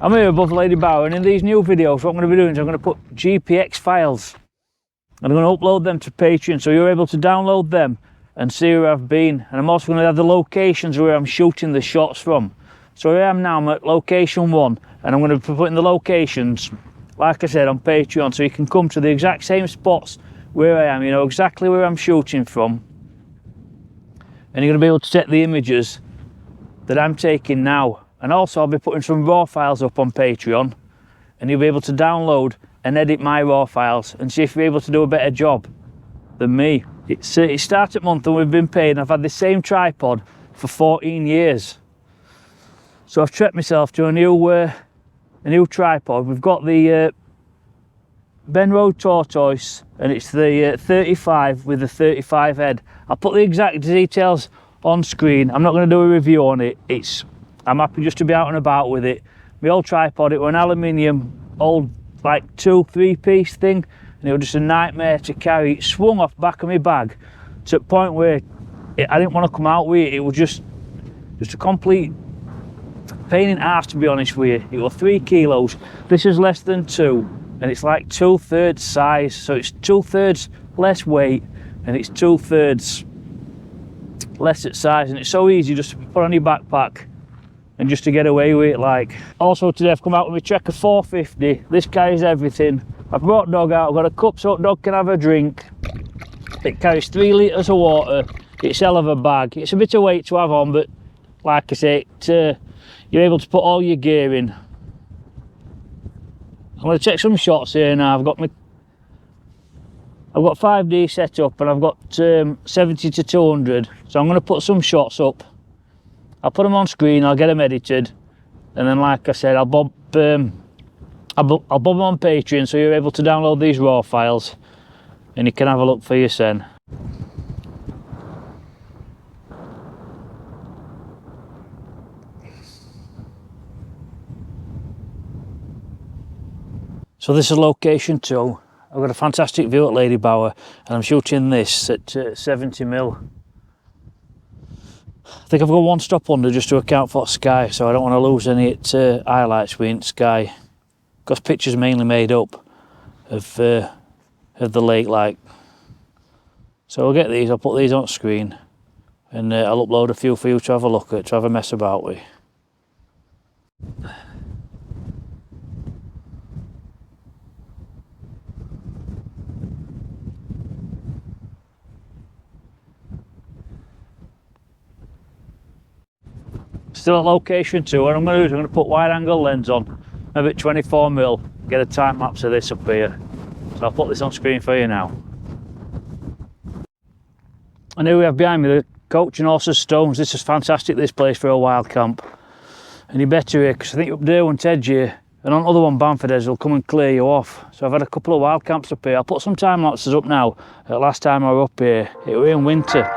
I'm here above Lady Bower, and in these new videos what I'm going to be doing is I'm going to put GPX files and I'm going to upload them to Patron so you're able to download them and see where I've been. And I'm also going to have the locations where I'm shooting the shots from. So here I am now, I'm at location 1 and I'm going to be putting the locations, like I said, on Patreon, so you can come to the exact same spots where I am, you know exactly where I'm shooting from, and you're going to be able to take the images that I'm taking now. And also I'll be putting some raw files up on Patreon and you'll be able to download and edit my raw files and see if you're able to do a better job than me. It started month and we've been paid, and I've had the same tripod for 14 years. So I've treated myself to a new tripod. We've got the Ben Road Tortoise, and it's the 35 with the 35 head. I'll put the exact details on screen. I'm not going to do a review on it. I'm happy just to be out and about with it. My old tripod, it was an aluminium, old like 2-3 piece thing, and it was just a nightmare to carry. It swung off the back of my bag to the point where I didn't want to come out with it. It was just a complete pain in the arse, to be honest with you. It was 3 kilos. This is less than 2, and it's like 2/3 size, so it's 2/3 less weight and it's 2/3 less at size, and it's so easy just to put on your backpack and just to get away with it. Like, also today I've come out with my Trekker 450. This carries everything. I've brought dog out, I've got a cup so dog can have a drink. It carries 3 litres of water. It's hell of a bag. It's a bit of weight to have on, but like I say, you're able to put all your gear in. I'm going to take some shots here now. I've got 5D set up and I've got 70 to 200, so I'm going to put some shots up. I'll put them on screen, I'll get them edited, and then like I said, I'll bob them on Patreon so you're able to download these raw files and you can have a look for yourself. So this is location 2. I've got a fantastic view at Lady Bower and I'm shooting this at 70mm. I think I've got 1 stop under just to account for sky, so I don't want to lose any highlights with sky, because pictures mainly made up of the lake like. So I'll get these, I'll put these on screen, and I'll upload a few for you to have a look at, to have a mess about with. Still at location 2, what I'm going to do is I'm going to put wide angle lens on, maybe at 24mm, get a time lapse of this up here. So I'll put this on screen for you now. And here we have behind me the Coach and Horses Stones. This is fantastic, this place, for a wild camp. And you better here, because I think up there one Ted's here, and on the other one Bamford Heads will come and clear you off. So I've had a couple of wild camps up here. I'll put some time lapses up now. Last time I was up here, it was in winter.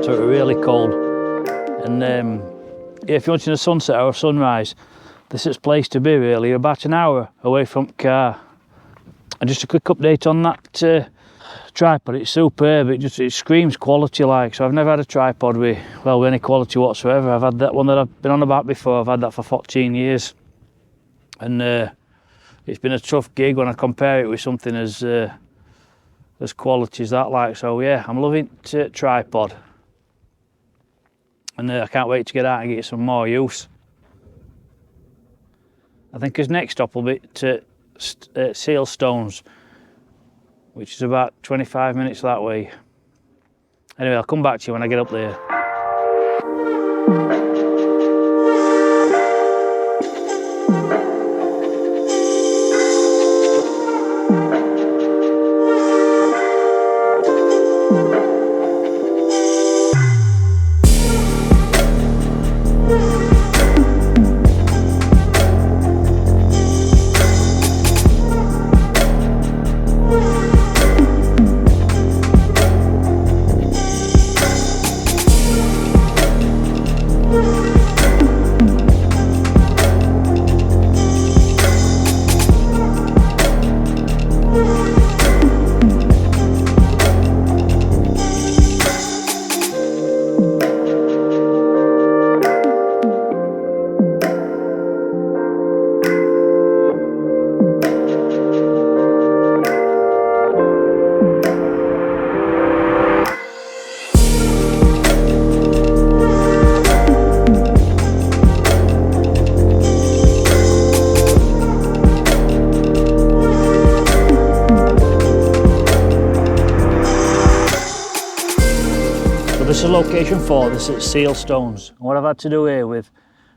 So it was really cold, and if you're watching a sunset or a sunrise, this is the place to be really. You're about an hour away from the car. And just a quick update on that tripod, it's superb, it screams quality like. So I've never had a tripod with any quality whatsoever. I've had that one that I've been on about before, I've had that for 14 years. And it's been a tough gig when I compare it with something as quality as that like. So yeah, I'm loving tripod. And I can't wait to get out and get some more use. I think his next stop will be to Seal Stones. which is about 25 minutes that way. Anyway, I'll come back to you when I get up there. This is location 4, this is seal stones. And what I've had to do here with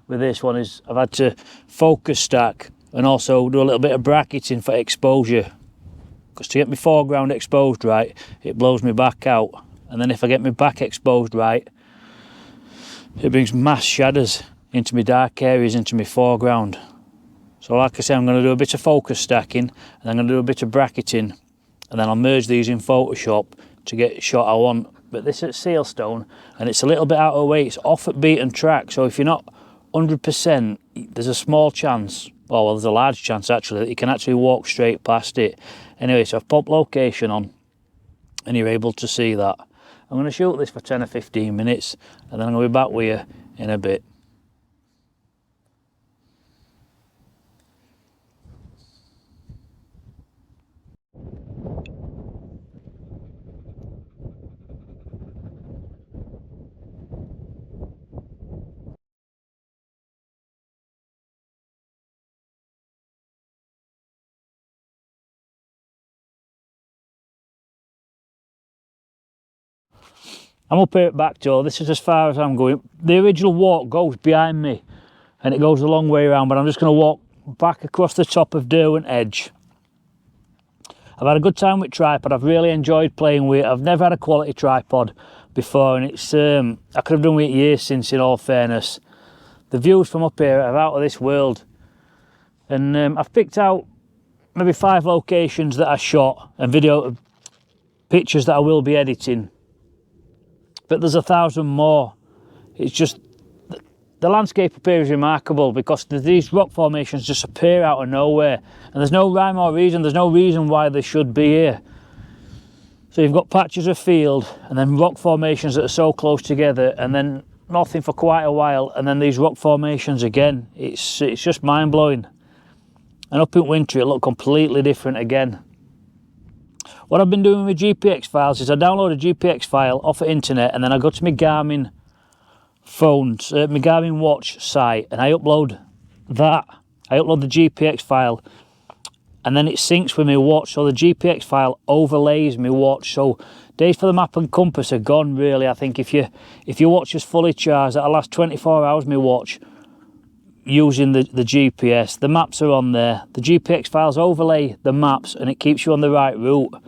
this one is I've had to focus stack and also do a little bit of bracketing for exposure. Because to get my foreground exposed right, it blows me back out. And then if I get my back exposed right, it brings mass shadows into my dark areas, into my foreground. So like I say, I'm going to do a bit of focus stacking and I'm going to do a bit of bracketing. And then I'll merge these in Photoshop to get the shot I want. But this is seal stone and it's a little bit out of the way, it's off at beaten track, so if you're not 100%, there's a small chance, well there's a large chance actually, that you can actually walk straight past it. Anyway, so I've popped location on and you're able to see that. I'm going to shoot this for 10 or 15 minutes and then I'm going to be back with you in a bit. I'm up here at back door, this is as far as I'm going. The original walk goes behind me and it goes a long way around, but I'm just going to walk back across the top of Derwent Edge. I've had a good time with tripod, I've really enjoyed playing with it. I've never had a quality tripod before and it's I could have done with it years since, in all fairness. The views from up here are out of this world. And I've picked out maybe 5 locations that I shot and video pictures that I will be editing. But there's 1,000 more. It's just, the landscape up here is remarkable because these rock formations just appear out of nowhere. And there's no rhyme or reason, there's no reason why they should be here. So you've got patches of field and then rock formations that are so close together and then nothing for quite a while and then these rock formations again. It's just mind-blowing. And up in winter it looked completely different again. What I've been doing with GPX files is I download a GPX file off the internet and then I go to my Garmin phones, my Garmin watch site, and I upload that. I upload the GPX file and then it syncs with my watch, so the GPX file overlays my watch. So days for the map and compass are gone really. I think if your watch is fully charged, that'll last 24 hours my watch using the GPS. The maps are on there. The GPX files overlay the maps and it keeps you on the right route.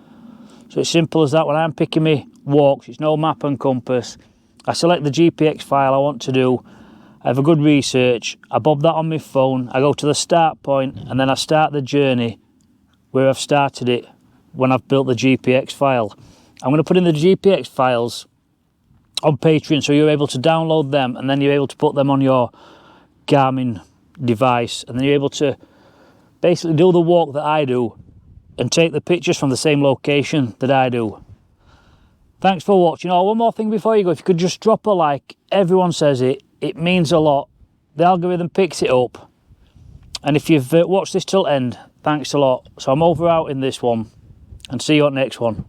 So it's simple as that. When I'm picking my walks, it's no map and compass. I select the GPX file I want to do. I have a good research. I bob that on my phone. I go to the start point and then I start the journey where I've started it when I've built the GPX file. I'm going to put in the GPX files on Patron so you're able to download them and then you're able to put them on your Garmin device and then you're able to basically do the walk that I do and take the pictures from the same location that I do. Thanks for watching. Oh, one more thing before you go, if you could just drop a like. Everyone says it means a lot. The algorithm picks it up. And if you've watched this till end, thanks a lot. So I'm over out in this one and see you on the next one.